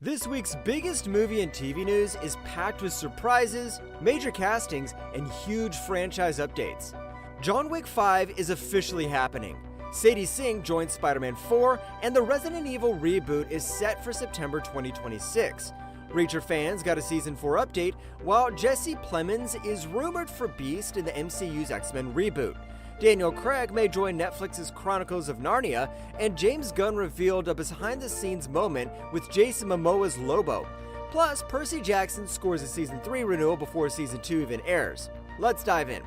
This week's biggest movie and TV news is packed with surprises, major castings, and huge franchise updates. John Wick 5 is officially happening. Sadie Sink joins Spider-Man 4, and the Resident Evil reboot is set for September 2026. Reacher fans got a Season 4 update, while Jesse Plemons is rumored for Beast in the MCU's X-Men reboot. Daniel Craig may join Netflix's Chronicles of Narnia, and James Gunn revealed a behind-the-scenes moment with Jason Momoa's Lobo. Plus, Percy Jackson scores a Season 3 renewal before Season 2 even airs. Let's dive in.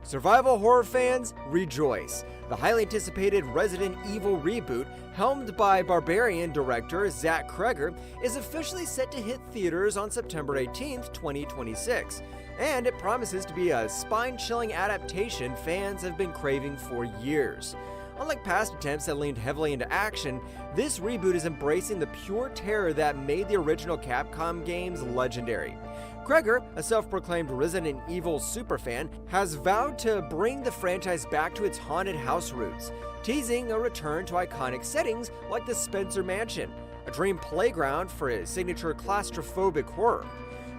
Survival horror fans, rejoice! The highly anticipated Resident Evil reboot, helmed by Barbarian director Zach Cregger, is officially set to hit theaters on September 18th, 2026. And it promises to be a spine-chilling adaptation fans have been craving for years. Unlike past attempts that leaned heavily into action, this reboot is embracing the pure terror that made the original Capcom games legendary. Cregger, a self-proclaimed Resident Evil superfan, has vowed to bring the franchise back to its haunted house roots, teasing a return to iconic settings like the Spencer Mansion, a dream playground for his signature claustrophobic horror.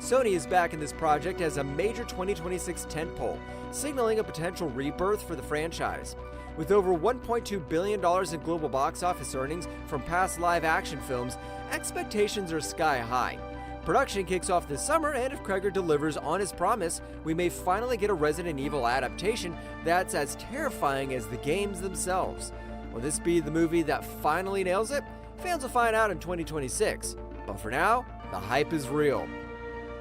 Sony is back in this project as a major 2026 tentpole, signaling a potential rebirth for the franchise. With over $1.2 billion in global box office earnings from past live-action films, expectations are sky high. Production kicks off this summer, and if Cregger delivers on his promise, we may finally get a Resident Evil adaptation that's as terrifying as the games themselves. Will this be the movie that finally nails it? Fans will find out in 2026. But for now, the hype is real.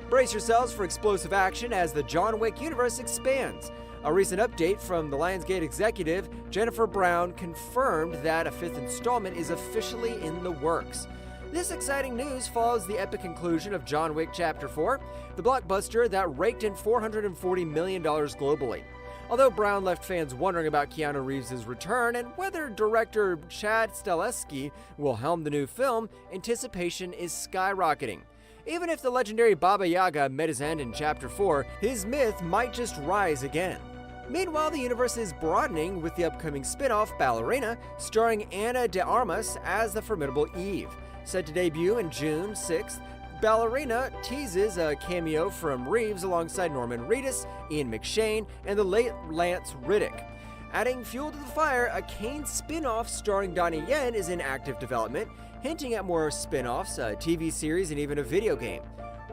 Brace yourselves for explosive action as the John Wick universe expands. A recent update from the Lionsgate executive, Jennifer Brown, confirmed that a fifth installment is officially in the works. This exciting news follows the epic conclusion of John Wick Chapter 4, the blockbuster that raked in $440 million globally. Although Brown left fans wondering about Keanu Reeves' return and whether director Chad Stahelski will helm the new film, anticipation is skyrocketing. Even if the legendary Baba Yaga met his end in Chapter 4, his myth might just rise again. Meanwhile, the universe is broadening with the upcoming spin-off Ballerina, starring Ana de Armas as the formidable Eve. Set to debut in June 6th, Ballerina teases a cameo from Reeves alongside Norman Reedus, Ian McShane, and the late Lance Reddick. Adding fuel to the fire, a Kane spin-off starring Donnie Yen is in active development, hinting at more spin-offs, a TV series, and even a video game.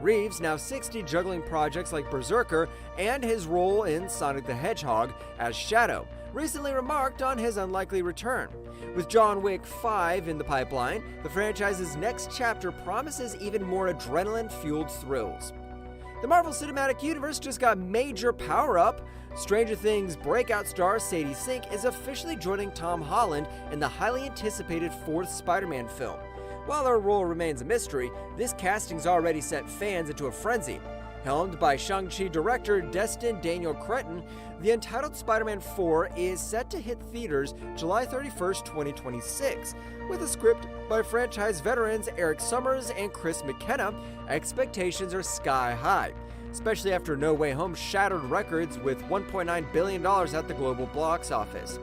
Reeves, now 60, juggling projects like Berserker and his role in Sonic the Hedgehog as Shadow, recently remarked on his unlikely return. With John Wick 5 in the pipeline, the franchise's next chapter promises even more adrenaline-fueled thrills. The Marvel Cinematic Universe just got major power-up. Stranger Things breakout star Sadie Sink is officially joining Tom Holland in the highly anticipated fourth Spider-Man film. While her role remains a mystery, this casting's already sent fans into a frenzy. Helmed by Shang-Chi director Destin Daniel Cretton, the untitled Spider-Man 4 is set to hit theaters July 31st, 2026. With a script by franchise veterans Eric Summers and Chris McKenna, expectations are sky high, especially after No Way Home shattered records with $1.9 billion at the global box office.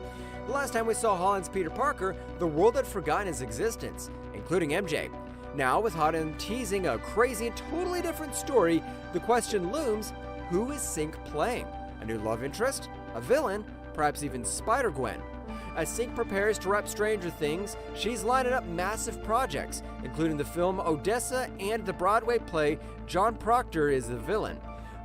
The last time we saw Holland's Peter Parker, the world had forgotten his existence, including MJ. Now, with Holland teasing a crazy and totally different story, the question looms, who is Sink playing? A new love interest? A villain? Perhaps even Spider-Gwen? As Sink prepares to wrap Stranger Things, she's lining up massive projects, including the film Odessa and the Broadway play John Proctor is the Villain.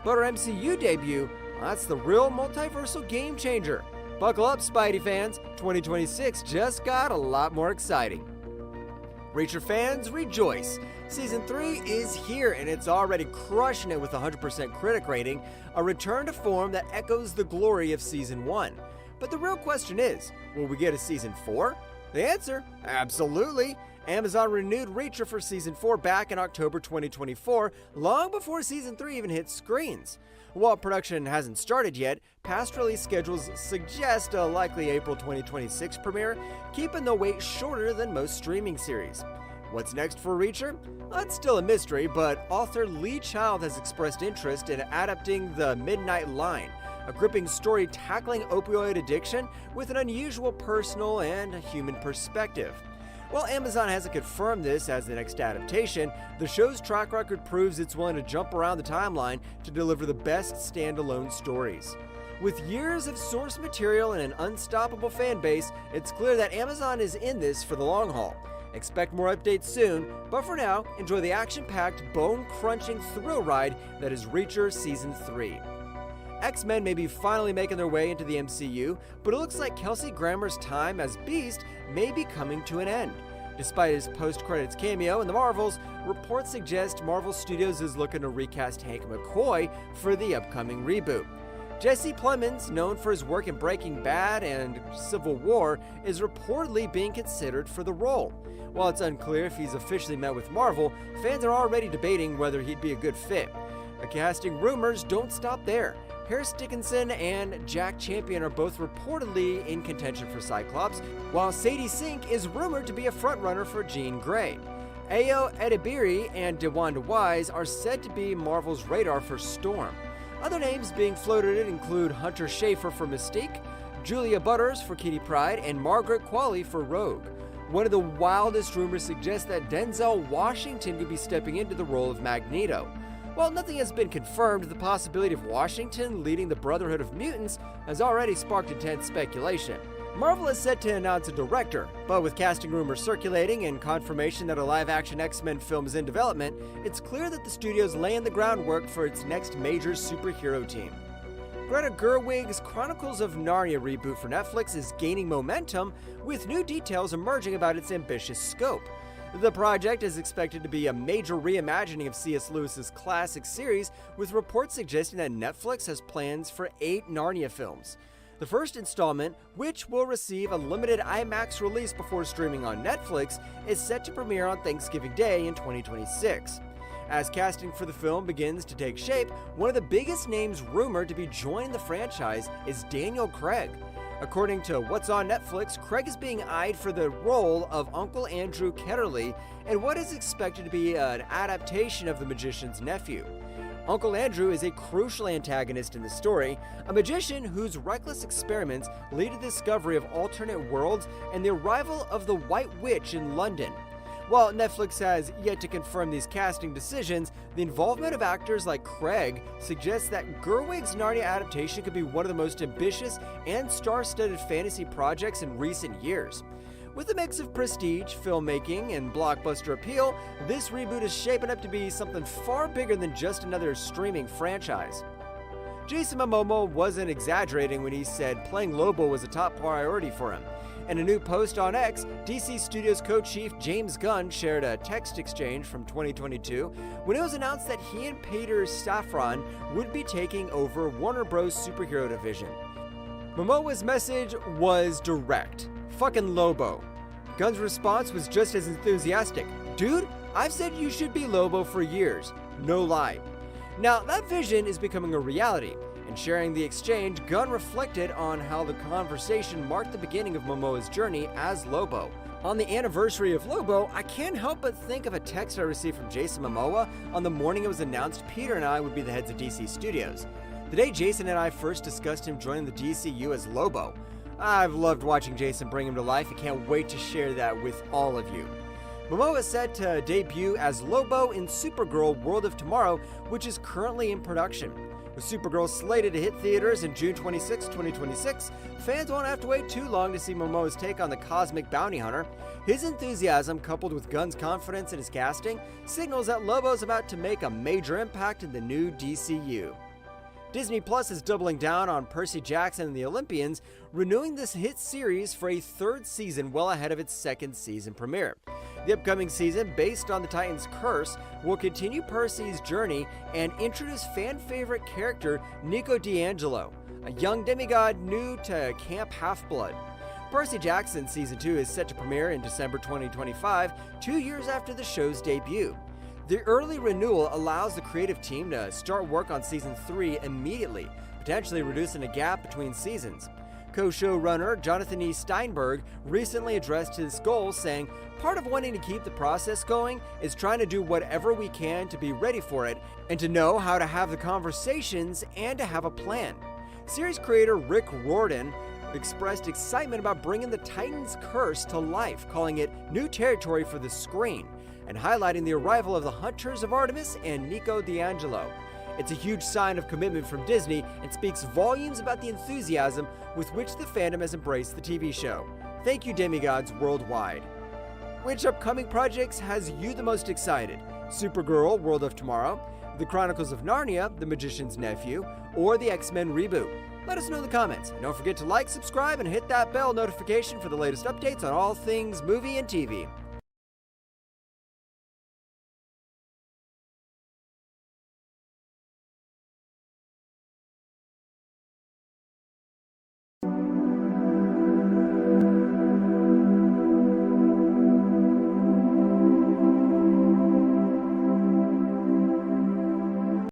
But her MCU debut, that's the real multiversal game changer. Buckle up, Spidey fans, 2026 just got a lot more exciting. Reacher fans, rejoice! Season 3 is here, and it's already crushing it with a 100% critic rating, a return to form that echoes the glory of Season 1. But the real question is, will we get a Season 4? The answer? Absolutely! Amazon renewed Reacher for Season 4 back in October 2024, long before Season 3 even hit screens. While production hasn't started yet, past release schedules suggest a likely April 2026 premiere, keeping the wait shorter than most streaming series. What's next for Reacher? It's still a mystery, but author Lee Child has expressed interest in adapting The Midnight Line, a gripping story tackling opioid addiction with an unusual personal and human perspective. While Amazon hasn't confirmed this as the next adaptation, the show's track record proves it's willing to jump around the timeline to deliver the best standalone stories. With years of source material and an unstoppable fan base, it's clear that Amazon is in this for the long haul. Expect more updates soon, but for now, enjoy the action-packed, bone-crunching thrill ride that is Reacher Season 3. X-Men may be finally making their way into the MCU, but it looks like Kelsey Grammer's time as Beast may be coming to an end. Despite his post-credits cameo in the Marvels, reports suggest Marvel Studios is looking to recast Hank McCoy for the upcoming reboot. Jesse Plemons, known for his work in Breaking Bad and Civil War, is reportedly being considered for the role. While it's unclear if he's officially met with Marvel, fans are already debating whether he'd be a good fit. The casting rumors don't stop there. Harris Dickinson and Jack Champion are both reportedly in contention for Cyclops, while Sadie Sink is rumored to be a frontrunner for Jean Grey. Ayo Edebiri and DeWanda Wise are said to be Marvel's radar for Storm. Other names being floated include Hunter Schafer for Mystique, Julia Butters for Kitty Pryde, and Margaret Qualley for Rogue. One of the wildest rumors suggests that Denzel Washington could be stepping into the role of Magneto. While nothing has been confirmed, the possibility of Washington leading the Brotherhood of Mutants has already sparked intense speculation. Marvel is set to announce a director, but with casting rumors circulating and confirmation that a live-action X-Men film is in development, it's clear that the studio is laying the groundwork for its next major superhero team. Greta Gerwig's Chronicles of Narnia reboot for Netflix is gaining momentum, with new details emerging about its ambitious scope. The project is expected to be a major reimagining of C.S. Lewis's classic series, with reports suggesting that Netflix has plans for 8 Narnia films. The first installment, which will receive a limited IMAX release before streaming on Netflix, is set to premiere on Thanksgiving Day in 2026. As casting for the film begins to take shape, one of the biggest names rumored to be joining the franchise is Daniel Craig. According to What's on Netflix, Craig is being eyed for the role of Uncle Andrew Ketterly in what is expected to be an adaptation of The Magician's Nephew. Uncle Andrew is a crucial antagonist in the story, a magician whose reckless experiments lead to the discovery of alternate worlds and the arrival of the White Witch in London. While Netflix has yet to confirm these casting decisions, the involvement of actors like Craig suggests that Gerwig's Narnia adaptation could be one of the most ambitious and star-studded fantasy projects in recent years. With a mix of prestige, filmmaking, and blockbuster appeal, this reboot is shaping up to be something far bigger than just another streaming franchise. Jason Momoa wasn't exaggerating when he said playing Lobo was a top priority for him. In a new post on X, DC Studios co-chief James Gunn shared a text exchange from 2022 when it was announced that he and Peter Safran would be taking over Warner Bros. Superhero division. Momoa's message was direct. Fucking Lobo. Gunn's response was just as enthusiastic. Dude, I've said you should be Lobo for years. No lie. Now, that vision is becoming a reality. In sharing the exchange, Gunn reflected on how the conversation marked the beginning of Momoa's journey as Lobo. On the anniversary of Lobo, I can't help but think of a text I received from Jason Momoa on the morning it was announced Peter and I would be the heads of DC Studios. The day Jason and I first discussed him joining the DCU as Lobo. I've loved watching Jason bring him to life and can't wait to share that with all of you. Momoa is set to debut as Lobo in Supergirl World of Tomorrow, which is currently in production. With Supergirl slated to hit theaters in June 26, 2026, fans won't have to wait too long to see Momoa's take on the cosmic bounty hunter. His enthusiasm, coupled with Gunn's confidence in his casting, signals that Lobo's about to make a major impact in the new DCU. Disney Plus is doubling down on Percy Jackson and the Olympians, renewing this hit series for a 3rd season well ahead of its 2nd season premiere. The upcoming season, based on the Titan's curse, will continue Percy's journey and introduce fan-favorite character Nico D'Angelo, a young demigod new to Camp Half-Blood. Percy Jackson Season 2 is set to premiere in December 2025, 2 years after the show's debut. The early renewal allows the creative team to start work on Season 3 immediately, potentially reducing a gap between seasons. Co-showrunner Jonathan E. Steinberg recently addressed his goal, saying, "Part of wanting to keep the process going is trying to do whatever we can to be ready for it, and to know how to have the conversations and to have a plan." Series creator Rick Riordan expressed excitement about bringing the Titan's curse to life, calling it new territory for the screen, and highlighting the arrival of the Hunters of Artemis and Nico D'Angelo. It's a huge sign of commitment from Disney and speaks volumes about the enthusiasm with which the fandom has embraced the TV show. Thank you, demigods worldwide. Which upcoming projects has you the most excited? Supergirl, World of Tomorrow, The Chronicles of Narnia, The Magician's Nephew, or the X-Men reboot? Let us know in the comments. And don't forget to like, subscribe, and hit that bell notification for the latest updates on all things movie and TV.